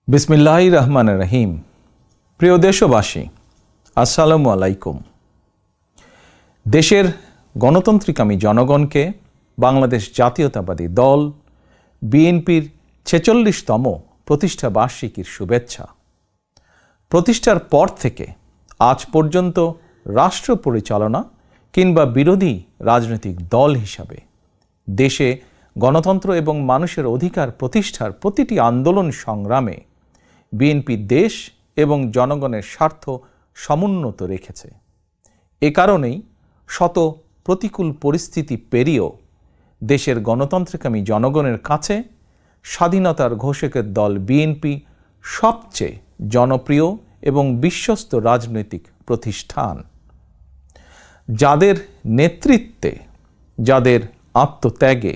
বিসমিল্লাহির রহমানির রহিম। প্রিয় দেশবাসী, আসসালামু আলাইকুম। দেশের গণতান্ত্রিকামী জনগণকে বাংলাদেশ জাতীয়তাবাদী দল বিএনপির ৪৬তম প্রতিষ্ঠা বার্ষিকীর শুভেচ্ছা। প্রতিষ্ঠার পর থেকে আজ পর্যন্ত রাষ্ট্র পরিচালনা কিংবা বিরোধী রাজনৈতিক দল হিসাবে দেশে গণতন্ত্র এবং মানুষের অধিকার প্রতিষ্ঠার প্রতিটি আন্দোলন সংগ্রামে বিএনপি দেশ এবং জনগণের স্বার্থ সমুন্নত রেখেছে। এ কারণেই শত প্রতিকূল পরিস্থিতি পেরিয়েও দেশের গণতান্ত্রিকামী জনগণের কাছে স্বাধীনতার ঘোষকের দল বিএনপি সবচেয়ে জনপ্রিয় এবং বিশ্বস্ত রাজনৈতিক প্রতিষ্ঠান। যাদের নেতৃত্বে, যাদের আত্মত্যাগে,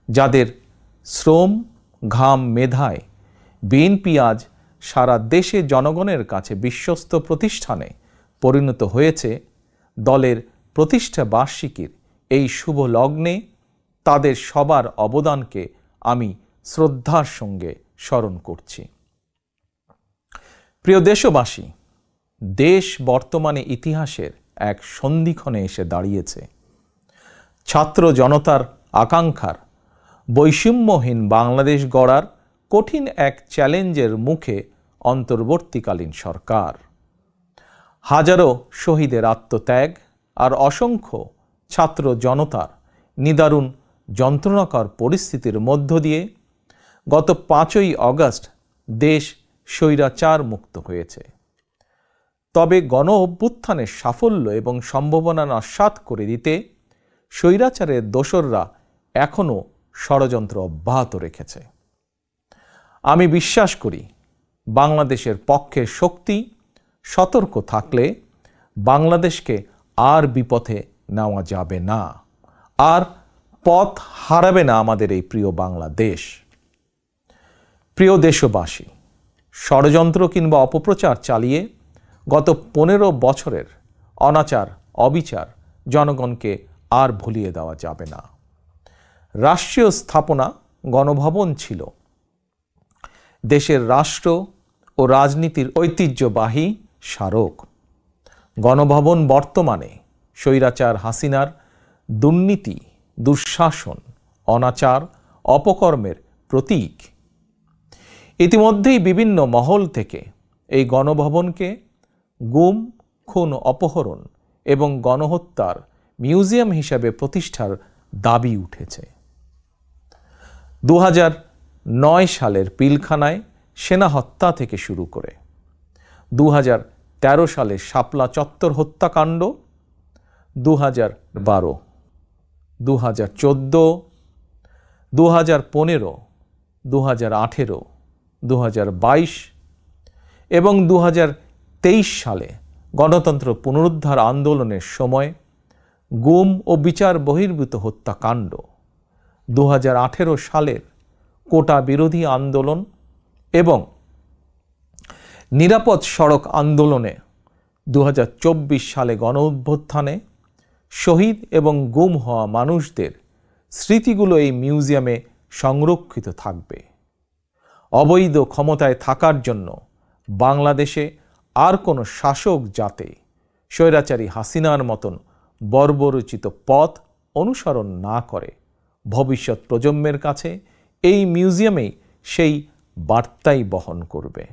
যাদের শ্রম ঘাম মেধায় বিএনপি আজ সারা দেশে জনগণের কাছে বিশ্বস্ত প্রতিষ্ঠানে পরিণত হয়েছে, দলের প্রতিষ্ঠা বার্ষিকীর এই শুভ লগ্নে তাদের সবার অবদানকে আমি শ্রদ্ধার সঙ্গে স্মরণ করছি। প্রিয় দেশবাসী, দেশ বর্তমানে ইতিহাসের এক সন্ধিক্ষণে এসে দাঁড়িয়েছে। ছাত্র জনতার আকাঙ্ক্ষার বৈষম্যহীন বাংলাদেশ গড়ার কঠিন এক চ্যালেঞ্জের মুখে অন্তর্বর্তীকালীন সরকার। হাজারো শহীদের আত্মত্যাগ আর অসংখ্য ছাত্র জনতার নিদারুণ যন্ত্রণাকর পরিস্থিতির মধ্য দিয়ে গত ৫ই আগস্ট দেশ স্বৈরাচার মুক্ত হয়েছে। তবে গণ অভ্যুত্থানের সাফল্য এবং সম্ভাবনা নস্যাৎ করে দিতে স্বৈরাচারের দোসররা এখনও ষড়যন্ত্র অব্যাহত রেখেছে। আমি বিশ্বাস করি, বাংলাদেশের পক্ষে শক্তি সতর্ক থাকলে বাংলাদেশকে আর বিপথে নেওয়া যাবে না, আর পথ হারাবে না আমাদের এই প্রিয় বাংলাদেশ। প্রিয় দেশবাসী, ষড়যন্ত্র কিংবা অপপ্রচার চালিয়ে গত ১৫ বছরের অনাচার অবিচার জনগণকে আর ভুলিয়ে দেওয়া যাবে না। রাষ্ট্রীয় স্থাপনা গণভবন ছিল দেশের রাষ্ট্র ও রাজনীতির ঐতিহ্যবাহী স্মারক। গণভবন বর্তমানে স্বৈরাচার হাসিনার দুর্নীতি, দুঃশাসন, অনাচার, অপকর্মের প্রতীক। ইতিমধ্যেই বিভিন্ন মহল থেকে এই গণভবনকে গুম, খুন, অপহরণ এবং গণহত্যার মিউজিয়াম হিসাবে প্রতিষ্ঠার দাবি উঠেছে। ২০০৯ সালের পিলখানায় সেনা হত্যা থেকে শুরু করে ২০১৩ সালের শাপলা চত্বর হত্যাকাণ্ড, ২০১২, ২০১৪, ২০১৫, ২০১৮, ২০২২ এবং ২০২৩ সালে গণতন্ত্র পুনরুদ্ধার আন্দোলনের সময় গুম ও বিচার বহির্ভূত হত্যাকাণ্ড, ২০১৮ সালের কোটা বিরোধী আন্দোলন এবং নিরাপদ সড়ক আন্দোলনে, ২০২৪ সালে গণ অভ্যুত্থানে শহীদ এবং গুম হওয়া মানুষদের স্মৃতিগুলো এই মিউজিয়ামে সংরক্ষিত থাকবে। অবৈধ ক্ষমতায় থাকার জন্য বাংলাদেশে আর কোনো শাসক যাতে স্বৈরাচারী হাসিনার মতন বর্বরোচিত পথ অনুসরণ না করে, ভবিষ্যৎ প্রজন্মের কাছে এই মিউজিয়ামেই সেই বার্তাই বহন করবে।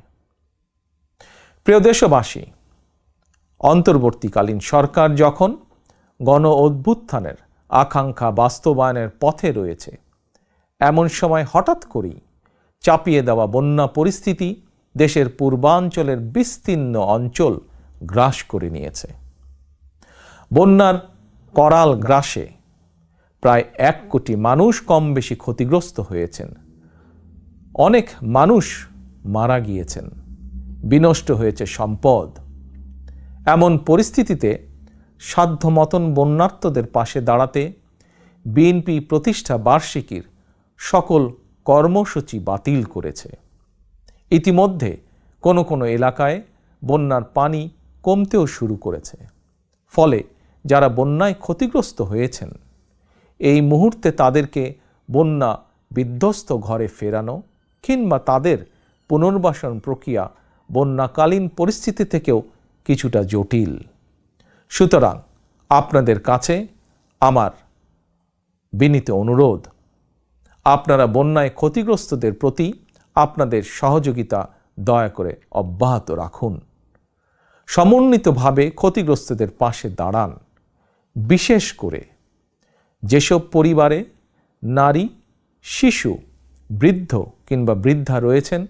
প্রিয় দেশবাসী, অন্তর্বর্তীকালীন সরকার যখন গণ অভ্যুত্থানের আকাঙ্ক্ষা বাস্তবায়নের পথে রয়েছে, এমন সময় হঠাৎ করেই চাপিয়ে দেওয়া বন্যা পরিস্থিতি দেশের পূর্বাঞ্চলের বিস্তীর্ণ অঞ্চল গ্রাস করে নিয়েছে। বন্যার করাল গ্রাসে প্রায় ১ কোটি মানুষ কম বেশি ক্ষতিগ্রস্ত হয়েছেন। অনেক মানুষ মারা গিয়েছেন, বিনষ্ট হয়েছে সম্পদ। এমন পরিস্থিতিতে সাধ্যমতন বন্যার্তদের পাশে দাঁড়াতে বিএনপি প্রতিষ্ঠা বার্ষিকীর সকল কর্মসূচি বাতিল করেছে। ইতিমধ্যে কোনো কোনো এলাকায় বন্যার পানি কমতেও শুরু করেছে। ফলে যারা বন্যায় ক্ষতিগ্রস্ত হয়েছেন, এই মুহূর্তে তাদেরকে বন্যা বিধ্বস্ত ঘরে ফেরানো কিংবা তাদের পুনর্বাসন প্রক্রিয়া বন্যাকালীন পরিস্থিতি থেকেও কিছুটা জটিল। সুতরাং আপনাদের কাছে আমার বিনীত অনুরোধ, আপনারা বন্যায় ক্ষতিগ্রস্তদের প্রতি আপনাদের সহযোগিতা দয়া করে অব্যাহত রাখুন। সমন্বিতভাবে ক্ষতিগ্রস্তদের পাশে দাঁড়ান। বিশেষ করে যেসব পরিবারে নারী, শিশু, বৃদ্ধ কিংবা বৃদ্ধা রয়েছেন,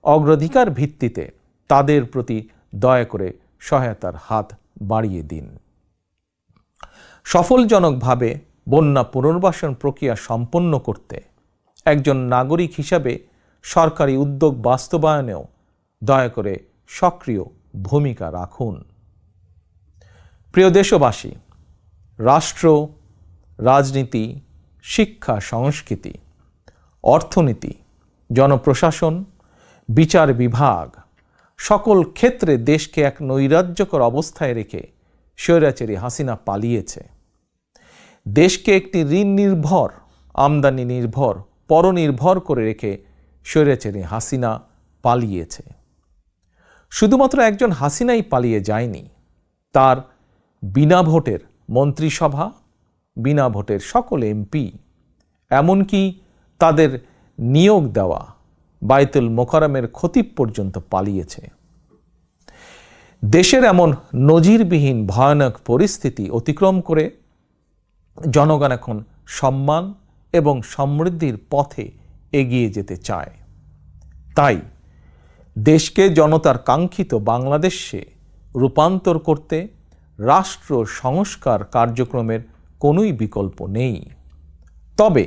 অগ্রাধিকার ভিত্তিতে তাদের প্রতি দয়া করে সহায়তার হাত বাড়িয়ে দিন। সফলজনকভাবে বন্যা পুনর্বাসন প্রক্রিয়া সম্পন্ন করতে একজন নাগরিক হিসাবে সরকারি উদ্যোগ বাস্তবায়নেও দয়া করে সক্রিয় ভূমিকা রাখুন। প্রিয় দেশবাসী, রাষ্ট্র, রাজনীতি, শিক্ষা, সংস্কৃতি, অর্থনীতি, জনপ্রশাসন, বিচার বিভাগ সকল ক্ষেত্রে দেশকে এক নৈরাজ্যকর অবস্থায় রেখে স্বৈরাচারী হাসিনা পালিয়েছে। দেশকে একটি ঋণ নির্ভর, আমদানি নির্ভর, পরনির্ভর করে রেখে স্বৈরাচারী হাসিনা পালিয়েছে। শুধুমাত্র একজন হাসিনাই পালিয়ে যায়নি, তার বিনা ভোটের মন্ত্রিসভা, বিনা ভোটের সকল এমপি, এমনকি তাদের নিয়োগ দেওয়া বায়তুল মোকাররমের খতিব পর্যন্ত পালিয়েছে। দেশের এমন নজিরবিহীন ভয়ানক পরিস্থিতি অতিক্রম করে জনগণ এখন সম্মান এবং সমৃদ্ধির পথে এগিয়ে যেতে চায়। তাই দেশকে জনতার কাঙ্ক্ষিত বাংলাদেশে রূপান্তর করতে রাষ্ট্র সংস্কার কার্যক্রমের কোনোই বিকল্প নেই। তবে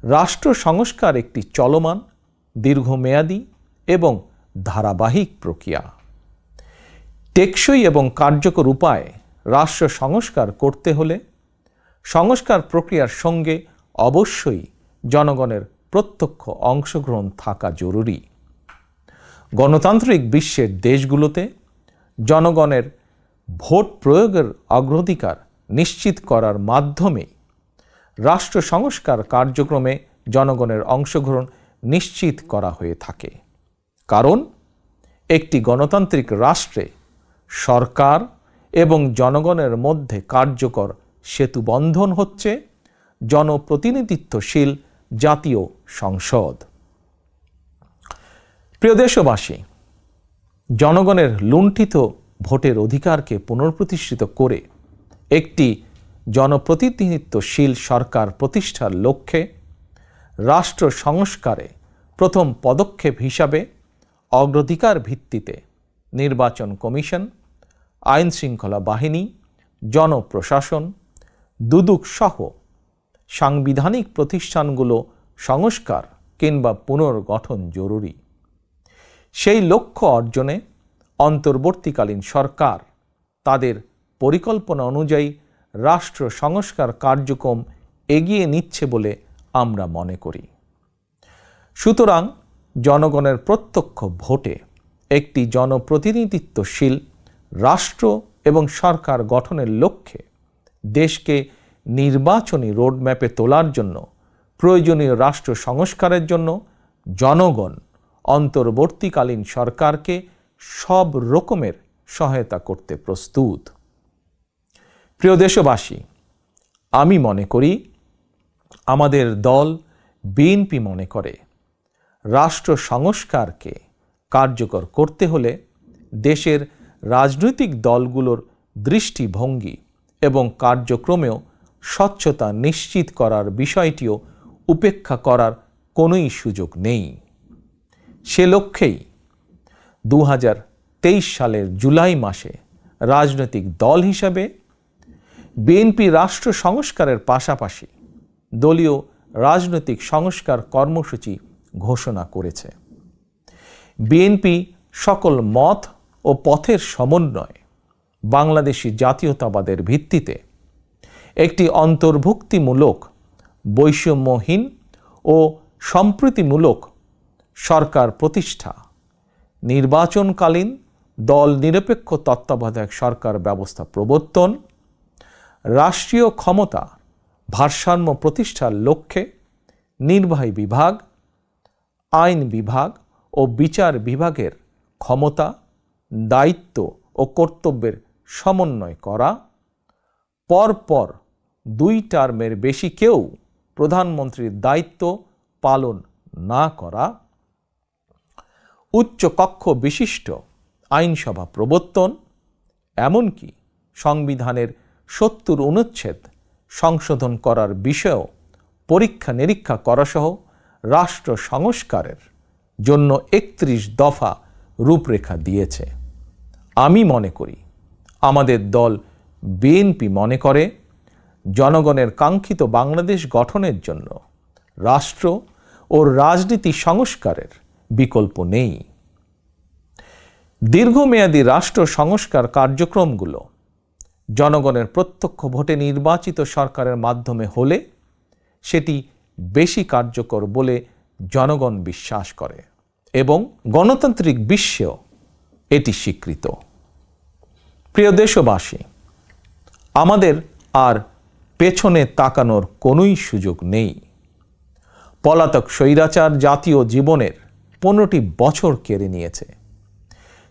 রাষ্ট্র সংস্কার একটি চলমান, দীর্ঘমেয়াদী এবং ধারাবাহিক প্রক্রিয়া। টেকসই এবং কার্যকর উপায়ে রাষ্ট্র সংস্কার করতে হলে সংস্কার প্রক্রিয়ার সঙ্গে অবশ্যই জনগণের প্রত্যক্ষ অংশগ্রহণ থাকা জরুরি। গণতান্ত্রিক বিশ্বের দেশগুলোতে জনগণের ভোট প্রয়োগের অগ্রাধিকার নিশ্চিত করার মাধ্যমে রাষ্ট্র সংস্কার কার্যক্রমে জনগণের অংশগ্রহণ নিশ্চিত করা হয়ে থাকে। কারণ একটি গণতান্ত্রিক রাষ্ট্রে সরকার এবং জনগণের মধ্যে কার্যকর সেতুবন্ধন হচ্ছে জনপ্রতিনিধিত্বশীল জাতীয় সংসদ। প্রিয় দেশবাসী, জনগণের লুণ্ঠিত ভোটের অধিকারকে পুনঃপ্রতিষ্ঠিত করে একটি জনপ্রতিনিধিত্বশীল সরকার প্রতিষ্ঠার লক্ষ্যে রাষ্ট্র সংস্কারে প্রথম পদক্ষেপ হিসাবে অগ্রাধিকার ভিত্তিতে নির্বাচন কমিশন, আইন শৃঙ্খলা বাহিনী, জনপ্রশাসন, দুদক সহ সাংবিধানিক প্রতিষ্ঠানগুলো সংস্কার কিংবা পুনর্গঠন জরুরি। সেই লক্ষ্য অর্জনে অন্তর্বর্তীকালীন সরকার তাদের পরিকল্পনা অনুযায়ী রাষ্ট্র সংস্কার কার্যক্রম এগিয়ে নিচ্ছে বলে আমরা মনে করি। সুতরাং জনগণের প্রত্যক্ষ ভোটে একটি জনপ্রতিনিধিত্বশীল রাষ্ট্র এবং সরকার গঠনের লক্ষ্যে দেশকে নির্বাচনী রোডম্যাপে তোলার জন্য প্রয়োজনীয় রাষ্ট্র সংস্কারের জন্য জনগণ অন্তর্বর্তীকালীন সরকারকে সব রকমের সহায়তা করতে প্রস্তুত। প্রিয় দেশবাসী, আমি মনে করি, আমাদের দল বিএনপি মনে করে, রাষ্ট্র সংস্কারকে কার্যকর করতে হলে দেশের রাজনৈতিক দলগুলোর দৃষ্টিভঙ্গি এবং কার্যক্রমেও স্বচ্ছতা নিশ্চিত করার বিষয়টিও উপেক্ষা করার কোনোই সুযোগ নেই। সে লক্ষ্যেই 2023 সালের জুলাই মাসে রাজনৈতিক দল হিসাবে বিএনপি রাষ্ট্র সংস্কারের পাশাপাশি দলীয় রাজনৈতিক সংস্কার কর্মসূচি ঘোষণা করেছে। বিএনপি সকল মত ও পথের সমন্বয়ে বাংলাদেশি জাতীয়তাবাদের ভিত্তিতে একটি অন্তর্ভুক্তিমূলক, বৈষম্যহীন ও সম্প্রীতিমূলক সরকার প্রতিষ্ঠা, নির্বাচনকালীন দল নিরপেক্ষ তত্ত্বাবধায়ক সরকার ব্যবস্থা প্রবর্তন, রাষ্ট্রীয় ক্ষমতা ভারসাম্য প্রতিষ্ঠার লক্ষ্যে নির্বাহী বিভাগ, আইন বিভাগ ও বিচার বিভাগের ক্ষমতা, দায়িত্ব ও কর্তব্যের সমন্বয় করা, পরপর 2 টার্মের বেশি কেউ প্রধানমন্ত্রীর দায়িত্ব পালন না করা, উচ্চ কক্ষ বিশিষ্ট আইনসভা প্রবর্তন, এমনকি সংবিধানের 70 অনুচ্ছেদ সংশোধন করার বিষয়েও পরীক্ষা নিরীক্ষা করাসহ রাষ্ট্র সংস্কারের জন্য 31 দফা রূপরেখা দিয়েছে। আমি মনে করি, আমাদের দল বিএনপি মনে করে, জনগণের কাঙ্ক্ষিত বাংলাদেশ গঠনের জন্য রাষ্ট্র ও রাজনীতি সংস্কারের বিকল্প নেই। দীর্ঘমেয়াদী রাষ্ট্র সংস্কার কার্যক্রমগুলো জনগণের প্রত্যক্ষ ভোটে নির্বাচিত সরকারের মাধ্যমে হলে সেটি বেশি কার্যকর বলে জনগণ বিশ্বাস করে এবং গণতান্ত্রিক বিশ্বেও এটি স্বীকৃত। প্রিয় দেশবাসী, আমাদের আর পেছনে তাকানোর কোনোই সুযোগ নেই। পলাতক স্বৈরাচার জাতীয় জীবনের 15টি বছর কেড়ে নিয়েছে।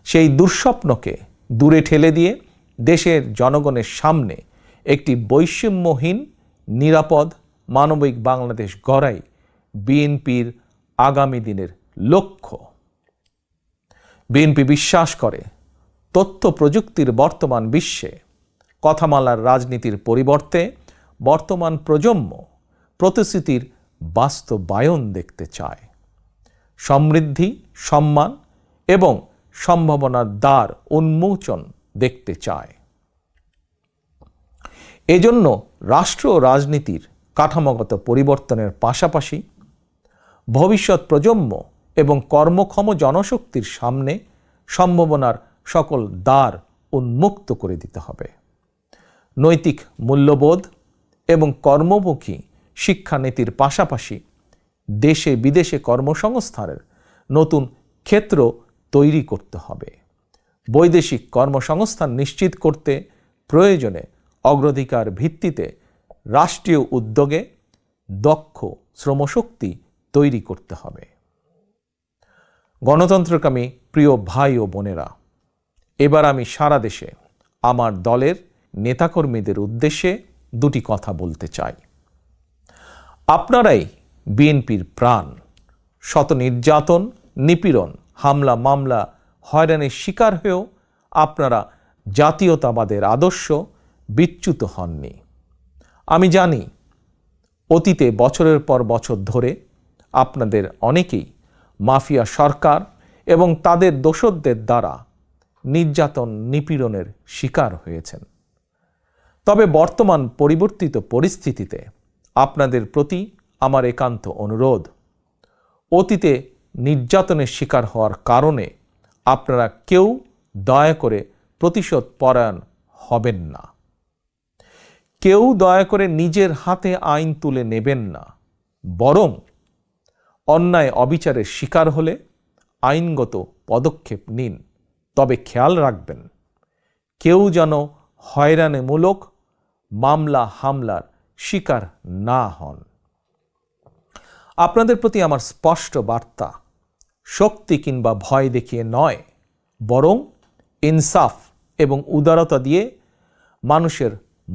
সেই দুঃস্বপ্নকে দূরে ঠেলে দিয়ে দেশের জনগণের সামনে একটি বৈষম্যহীন, নিরাপদ, মানবিক বাংলাদেশ গড়াই বিএনপির আগামী দিনের লক্ষ্য। বিএনপি বিশ্বাস করে, তথ্য প্রযুক্তির বর্তমান বিশ্বে কথামালার রাজনীতির পরিবর্তে বর্তমান প্রজন্ম প্রতিশ্রুতির বাস্তবায়ন দেখতে চায়। সমৃদ্ধি, সম্মান এবং সম্ভাবনার দ্বার উন্মোচন দেখতে চায়। এজন্য রাষ্ট্র ও রাজনীতির কাঠামোগত পরিবর্তনের পাশাপাশি ভবিষ্যৎ প্রজন্ম এবং কর্মক্ষম জনশক্তির সামনে সম্ভাবনার সকল দ্বার উন্মুক্ত করে দিতে হবে। নৈতিক মূল্যবোধ এবং কর্মমুখী শিক্ষানীতির পাশাপাশি দেশে বিদেশে কর্মসংস্থানের নতুন ক্ষেত্র তৈরি করতে হবে। বৈদেশিক কর্মসংস্থান নিশ্চিত করতে প্রয়োজনে অগ্রাধিকার ভিত্তিতে রাষ্ট্রীয় উদ্যোগে দক্ষ শ্রমশক্তি তৈরি করতে হবে। গণতন্ত্রকামী প্রিয় ভাই ও বোনেরা, এবার আমি সারা দেশে আমার দলের নেতাকর্মীদের উদ্দেশ্যে 2টি কথা বলতে চাই। আপনারাই বিএনপির প্রাণ। শত নির্যাতন, নিপীড়ন, হামলা, মামলা, হয়রানির শিকার হয়েও আপনারা জাতীয়তাবাদের আদর্শ বিচ্যুত হননি। আমি জানি, অতীতে বছরের পর বছর ধরে আপনাদের অনেকেই মাফিয়া সরকার এবং তাদের দোসরদের দ্বারা নির্যাতন, নিপীড়নের শিকার হয়েছেন। তবে বর্তমান পরিবর্তিত পরিস্থিতিতে আপনাদের প্রতি আমার একান্ত অনুরোধ, অতীতে নির্যাতনের শিকার হওয়ার কারণে আপনারা কেউ দয়া করে প্রতিশোধ পরায়ণ হবেন না। কেউ দয়া করে নিজের হাতে আইন তুলে নেবেন না। বরং অন্যায় অবিচারের শিকার হলে আইনগত পদক্ষেপ নিন। তবে খেয়াল রাখবেন, কেউ যেন হয়রানিমূলক মামলা হামলার শিকার না হন। আপনাদের প্রতি আমার স্পষ্ট বার্তা, শক্তি কিংবা ভয় দেখিয়ে নয়, বরং ইনসাফ এবং উদারতা দিয়ে মানুষের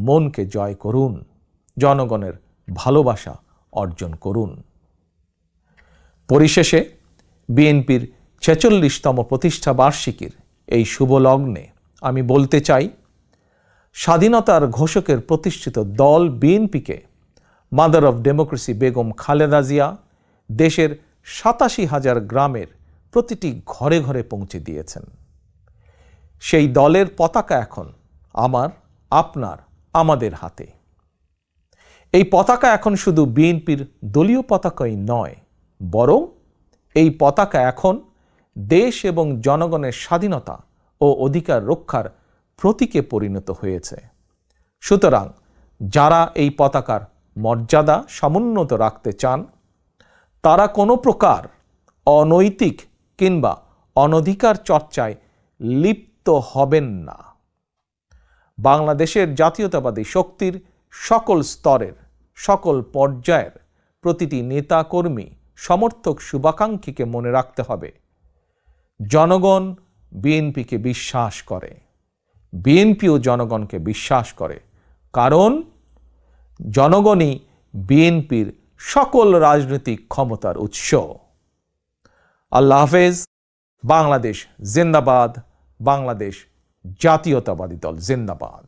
মনকে জয় করুন, জনগণের ভালোবাসা অর্জন করুন। পরিশেষে বিএনপির 46তম প্রতিষ্ঠা বার্ষিকীর এই শুভ লগ্নে আমি বলতে চাই, স্বাধীনতার ঘোষকের প্রতিষ্ঠিত দল বিএনপিকে mother of democracy Begum Khaleda Zia দেশের 87,000 গ্রামের প্রতিটি ঘরে ঘরে পৌঁছে দিয়েছেন। সেই দলের পতাকা এখন আমার, আপনার, আমাদের হাতে। এই পতাকা এখন শুধু বিএনপির দলীয় পতাকাই নয়, বরং এই পতাকা এখন দেশ এবং জনগণের স্বাধীনতা ও অধিকার রক্ষার প্রতীকে পরিণত হয়েছে। সুতরাং যারা এই পতাকার মর্যাদা সমুন্নত রাখতে চান, তারা কোনো প্রকার অনৈতিক কিংবা অনধিকার চর্চায় লিপ্ত হবেন না। বাংলাদেশের জাতীয়তাবাদী শক্তির সকল স্তরের, সকল পর্যায়ের প্রতিটি নেতা, কর্মী, সমর্থক, শুভাকাঙ্ক্ষীকে মনে রাখতে হবে, জনগণ বিএনপিকে বিশ্বাস করে, বিএনপিও জনগণকে বিশ্বাস করে, কারণ জনগণই বিএনপির সকল রাজনৈতিক ক্ষমতার উৎস। আল্লাহ হাফেজ। বাংলাদেশ জিন্দাবাদ, বাংলাদেশ জাতীয়তাবাদী দল জিন্দাবাদ।